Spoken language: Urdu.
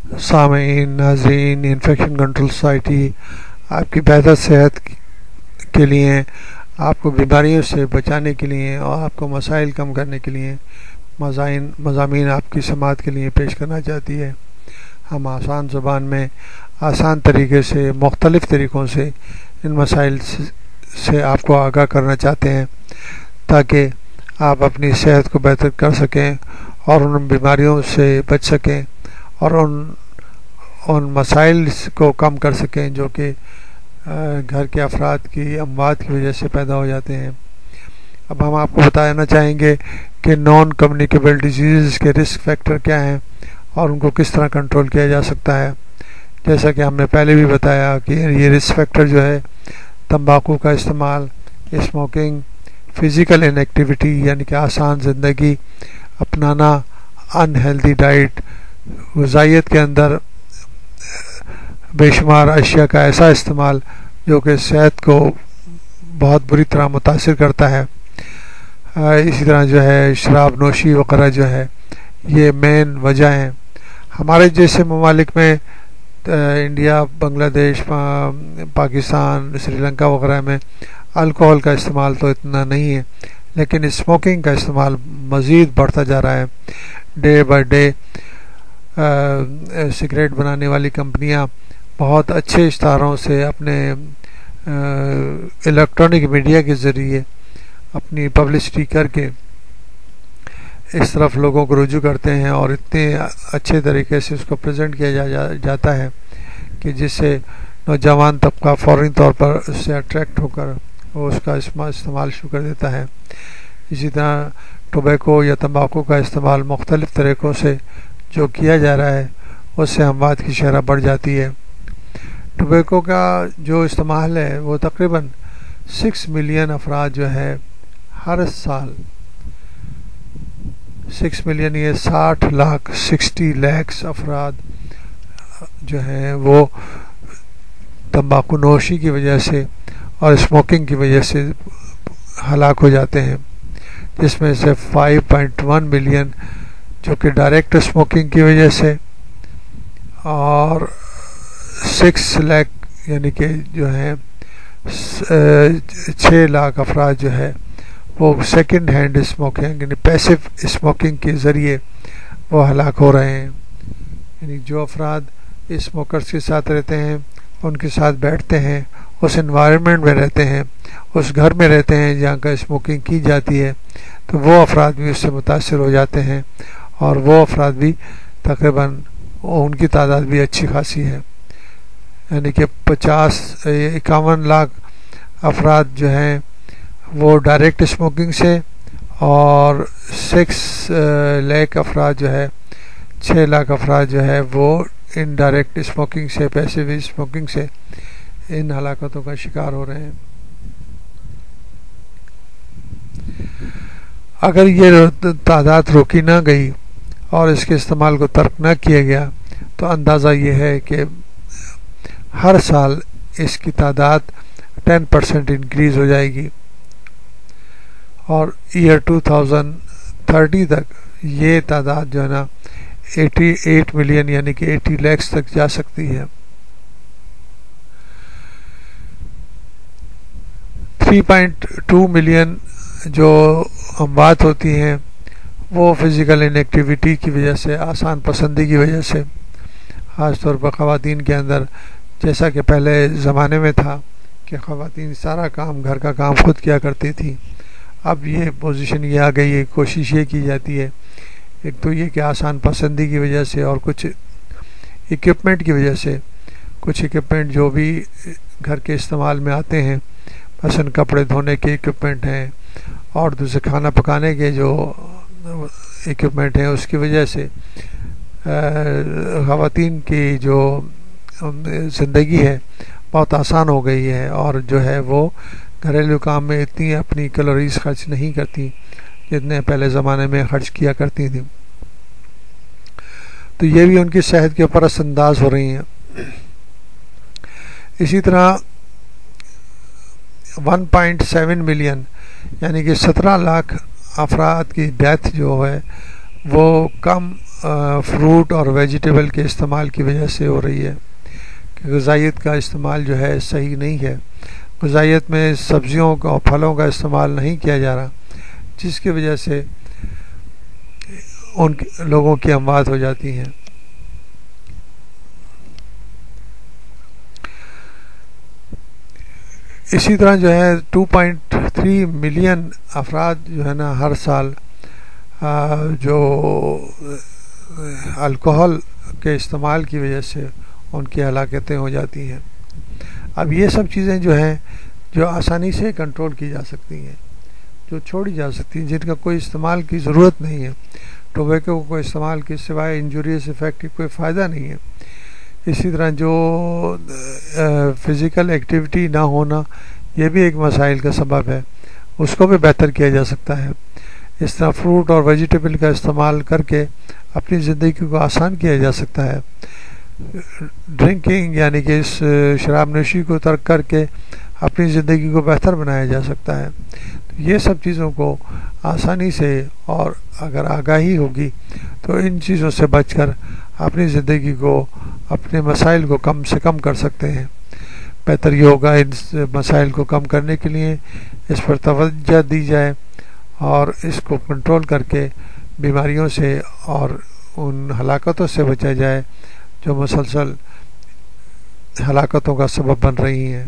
سامعین، ناظرین، انفیکشن کنٹرول سوسائٹی آپ کی بہتر صحت کے لیے، آپ کو بیماریوں سے بچانے کے لیے اور آپ کو مسائل کم کرنے کے لیے مضامین آپ کی سماعت کے لیے پیش کرنا چاہتی ہے۔ ہم آسان زبان میں آسان طریقے سے مختلف طریقوں سے ان مسائل سے آپ کو آگاہ کرنا چاہتے ہیں تاکہ آپ اپنی صحت کو بہتر کر سکیں اور ان بیماریوں سے بچ سکیں اور ان مسائل کو کم کر سکیں جو کہ گھر کے افراد کی اموات کی وجہ سے پیدا ہو جاتے ہیں۔ اب ہم آپ کو بتانا چاہیں گے کہ نان کمیونیکیبل ڈیزیز کے رسک فیکٹر کیا ہیں اور ان کو کس طرح کنٹرول کیا جا سکتا ہے۔ جیسا کہ ہم نے پہلے بھی بتایا کہ یہ رسک فیکٹر جو ہے تمباکو کا استعمال، اسموکنگ، فزیکل ان ایکٹیویٹی یعنی کہ آسان زندگی اپنانا، ان ہیلدی ڈائٹ، غذائیت کے اندر بے شمار اشیاء کا ایسا استعمال جو کہ صحت کو بہت بری طرح متاثر کرتا ہے، اسی طرح جو ہے شراب نوشی وغیرہ جو ہے، یہ مین وجہ ہیں۔ ہمارے جیسے ممالک میں انڈیا، بنگلہ دیش، پاکستان، سری لنکا وغیرہ میں الکوہول کا استعمال تو اتنا نہیں ہے، لیکن اسموکنگ کا استعمال مزید بڑھتا جا رہا ہے۔ ڈے بائی ڈے سگریٹ بنانے والی کمپنیاں بہت اچھے اشتہاروں سے اپنے الیکٹرانک میڈیا کے ذریعے اپنی پبلسٹی کر کے اس طرف لوگوں کو رجوع کرتے ہیں اور اتنے اچھے طریقے سے اس کو پریزنٹ کیا جاتا ہے کہ جس سے نوجوان طبقہ فوری طور پر اس سے اٹریکٹ ہو کر وہ اس کا استعمال شروع کر دیتا ہے۔ اسی طرح ٹوبیکو یا تمباکو کا استعمال مختلف طریقوں سے جو کیا جا رہا ہے اس سے اموات کی شرح بڑھ جاتی ہے۔ ٹوبیکو کا جو استعمال ہے وہ تقریباً 6 ملین افراد جو ہے ہر سال 6 ملین یہ 60 لاکھ 60 لاکھ افراد جو ہیں وہ تمباکو نوشی کی وجہ سے اور اسموکنگ کی وجہ سے ہلاک ہو جاتے ہیں، جس میں سے 5.1 ملین جو کہ ڈائریکٹ اسموکنگ کی وجہ سے اور 6 لاکھ یعنی کہ جو ہیں 6 لاکھ افراد جو ہے وہ سیکنڈ ہینڈ اسموکنگ یعنی پیسو اسموکنگ کے ذریعے وہ ہلاک ہو رہے ہیں۔ یعنی جو افراد اسموکرز کے ساتھ رہتے ہیں، ان کے ساتھ بیٹھتے ہیں، اس انوائرمنٹ میں رہتے ہیں، اس گھر میں رہتے ہیں جہاں کا اسموکنگ کی جاتی ہے، تو وہ افراد بھی اس سے متاثر ہو جاتے ہیں اور وہ افراد بھی تقریباً ان کی تعداد بھی اچھی خاصی ہے، یعنی کہ 51 لاکھ افراد جو ہیں وہ ڈائریکٹ اسموکنگ سے اور 6 لاکھ افراد جو ہے 6 لاکھ افراد جو ہے وہ انڈائریکٹ اسموکنگ سے، پیسو اسموکنگ سے ان ہلاکتوں کا شکار ہو رہے ہیں۔ اگر یہ تعداد روکی نہ گئی اور اس کے استعمال کو ترک نہ کیا گیا تو اندازہ یہ ہے کہ ہر سال اس کی تعداد 10% انکریز ہو جائے گی اور ایئر 2030 تک یہ تعداد جو ہے نا 88 ملین یعنی کہ 80 لاکھ تک جا سکتی ہے۔ 3.2 ملین جو اموات ہوتی ہیں وہ فزیکل ان ایکٹیویٹی کی وجہ سے، آسان پسندی کی وجہ سے، خاص طور پر خواتین کے اندر، جیسا کہ پہلے زمانے میں تھا کہ خواتین سارا کام، گھر کا کام خود کیا کرتی تھی۔ اب یہ پوزیشن یہ آ گئی ہے، کوشش یہ کی جاتی ہے، ایک تو یہ کہ آسان پسندی کی وجہ سے اور کچھ اکوپمنٹ کی وجہ سے، کچھ اکوپمنٹ جو بھی گھر کے استعمال میں آتے ہیں، مثلا کپڑے دھونے کے اکوپمنٹ ہیں اور دوسرے کھانا پکانے کے جو اکوپمنٹ ہیں، اس کی وجہ سے خواتین کی جو زندگی ہے بہت آسان ہو گئی ہے اور جو ہے وہ گھریلو کام میں اتنی اپنی کیلوریز خرچ نہیں کرتی جتنے پہلے زمانے میں خرچ کیا کرتی تھیں، تو یہ بھی ان کی صحت کے اوپر اثر انداز ہو رہی ہیں۔ اسی طرح 1.7 ملین یعنی کہ 17 لاکھ افراد کی ڈیتھ جو ہے وہ کم فروٹ اور ویجیٹیبل کے استعمال کی وجہ سے ہو رہی ہے کہ غذائیت کا استعمال جو ہے صحیح نہیں ہے. غذائیت میں سبزیوں کا اور پھلوں کا استعمال نہیں کیا جا رہا، جس کی وجہ سے ان لوگوں کی اموات ہو جاتی ہیں. اسی طرح جو ہے 2.3 ملین افراد جو ہے نا ہر سال جو الکحل کے استعمال کی وجہ سے ان کی ہلاکتیں ہو جاتی ہیں. اب یہ سب چیزیں جو ہیں جو آسانی سے کنٹرول کی جا سکتی ہیں، جو چھوڑی جا سکتی ہیں، جن کا کوئی استعمال کی ضرورت نہیں ہے. ٹوبیکو کو استعمال کے سوائے انجوریس افیکٹ کی کوئی فائدہ نہیں ہے. اسی طرح جو فزیکل ایکٹیویٹی نہ ہونا، یہ بھی ایک مسائل کا سبب ہے، اس کو بھی بہتر کیا جا سکتا ہے. اس طرح فروٹ اور ویجیٹیبل کا استعمال کر کے اپنی زندگی کو آسان کیا جا سکتا ہے. ڈرنکنگ یعنی کہ اس شراب نوشی کو ترک کر کے اپنی زندگی کو بہتر بنایا جا سکتا ہے. یہ سب چیزوں کو آسانی سے اور اگر آگاہی ہوگی تو ان چیزوں سے بچ کر اپنی زندگی کو، اپنے مسائل کو کم سے کم کر سکتے ہیں. بہتر یہ ہوگا ان مسائل کو کم کرنے کے لیے اس پر توجہ دی جائے اور اس کو کنٹرول کر کے بیماریوں سے اور ان ہلاکتوں سے بچا جائے جو مسلسل ہلاکتوں کا سبب بن رہی ہیں.